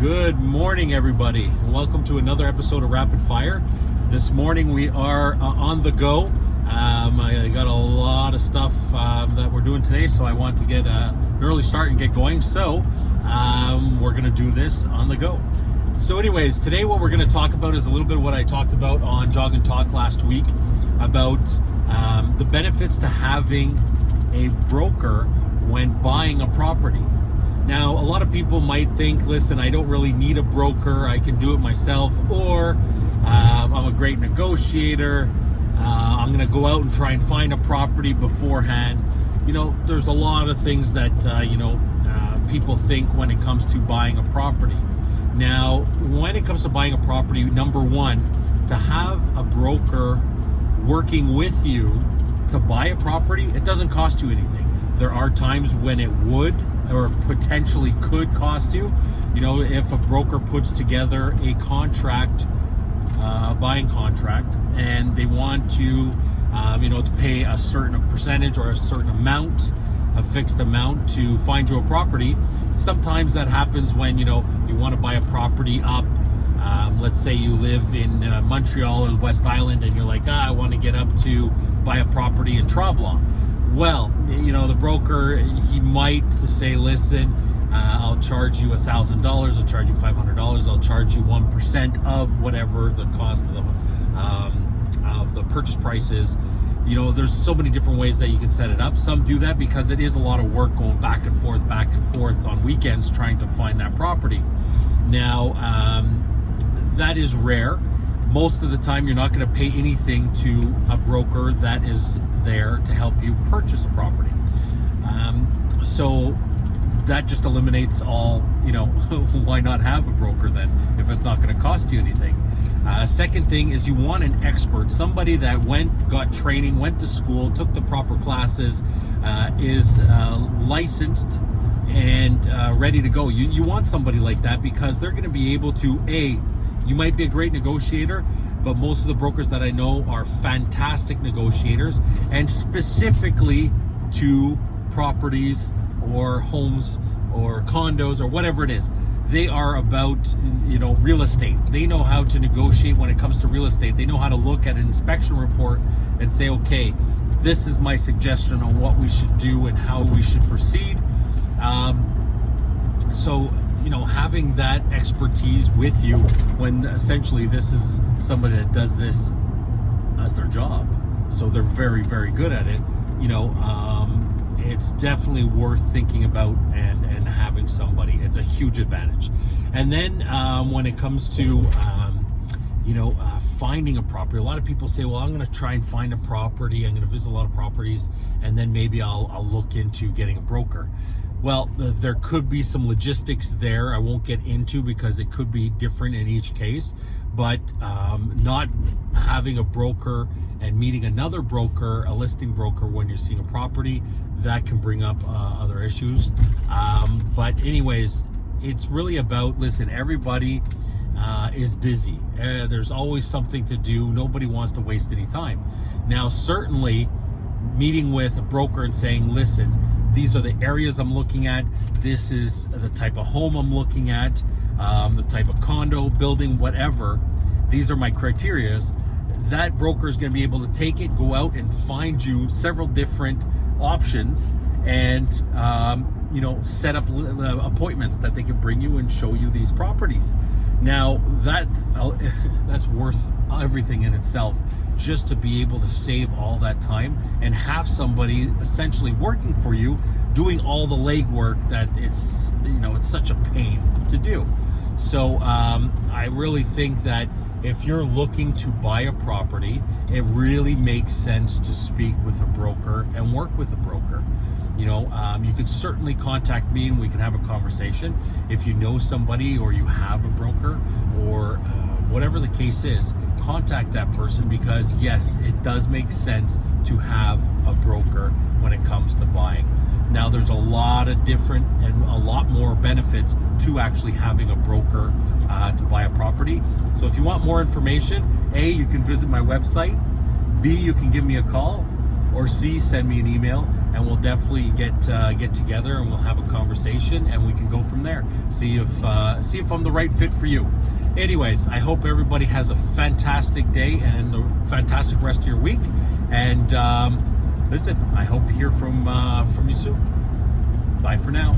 Good morning, everybody. Welcome to another episode of Rapid Fire. This morning we are on the go. I got a lot of stuff that we're doing today, so I want to get an early start and get going. So we're going to do this on the go. So anyways, today what we're going to talk about is a little bit of what I talked about on Jog and Talk last week about the benefits to having a broker when buying a property. Now, a lot of people might think, listen, I don't really need a broker, I can do it myself, or I'm a great negotiator, I'm going to go out and try and find a property beforehand. You know, there's a lot of things that, people think when it comes to buying a property. Now, when it comes to buying a property, number one, to have a broker working with you to buy a property, it doesn't cost you anything. There are times when it would or potentially could cost you. You know, if a broker puts together a contract, buying contract, and they want to, to pay a certain percentage or a certain amount, a fixed amount to find you a property. Sometimes that happens when, you want to buy a property up. Let's say you live in Montreal or West Island and you're like, I want to get up to buy a property in Tremblant. Well, the broker, he might say, listen, I'll charge you $1,000, I'll charge you $500, I'll charge you 1% of whatever the cost of the purchase price is. There's so many different ways that you can set it up. Some do that because it is a lot of work going back and forth on weekends trying to find that property. Now, that is rare. Most of the time, you're not going to pay anything to a broker that is there to help you purchase a property. So that just eliminates all, why not have a broker then if it's not going to cost you anything? Second thing is you want an expert, somebody that got training, went to school, took the proper classes, is licensed and ready to go. You want somebody like that because they're going to be able to, you might be a great negotiator, but most of the brokers that I know are fantastic negotiators, and specifically to properties or homes or condos or whatever it is. They are about, real estate. They know how to negotiate when it comes to real estate. They know how to look at an inspection report and say, okay, this is my suggestion on what we should do and how we should proceed. So having that expertise with you when essentially this is somebody that does this as their job, so they're very, very good at it, it's definitely worth thinking about and having somebody. It's a huge advantage. And then when it comes to finding a property, a lot of people say, well, I'm going to try and find a property, I'm going to visit a lot of properties, and then maybe I'll look into getting a broker. Well, there could be some logistics there I won't get into because it could be different in each case, but not having a broker and meeting another broker, a listing broker, when you're seeing a property, that can bring up other issues. But anyways, it's really about, listen, everybody is busy. There's always something to do. Nobody wants to waste any time. Now, certainly meeting with a broker and saying, listen, these are the areas I'm looking at, this is the type of home I'm looking at, the type of condo, building, whatever, these are my criterias. That broker is going to be able to take it, go out and find you several different options and set up appointments that they can bring you and show you these properties. Now that's worth everything in itself, just to be able to save all that time and have somebody essentially working for you, doing all the legwork that it's such a pain to do. So I really think that if you're looking to buy a property, it really makes sense to speak with a broker and work with a broker. You can certainly contact me and we can have a conversation. If you know somebody or you have a broker or whatever the case is, contact that person, because yes, it does make sense to have a broker when it comes to buying. Now, there's a lot of different and a lot more benefits to actually having a broker to buy a property. So if you want more information, A, you can visit my website, B, you can give me a call, or C, send me an email. and we'll definitely get together and we'll have a conversation, and we can go from there. See if I'm the right fit for you. Anyways, I hope everybody has a fantastic day and a fantastic rest of your week. And listen, I hope to hear from you soon. Bye for now.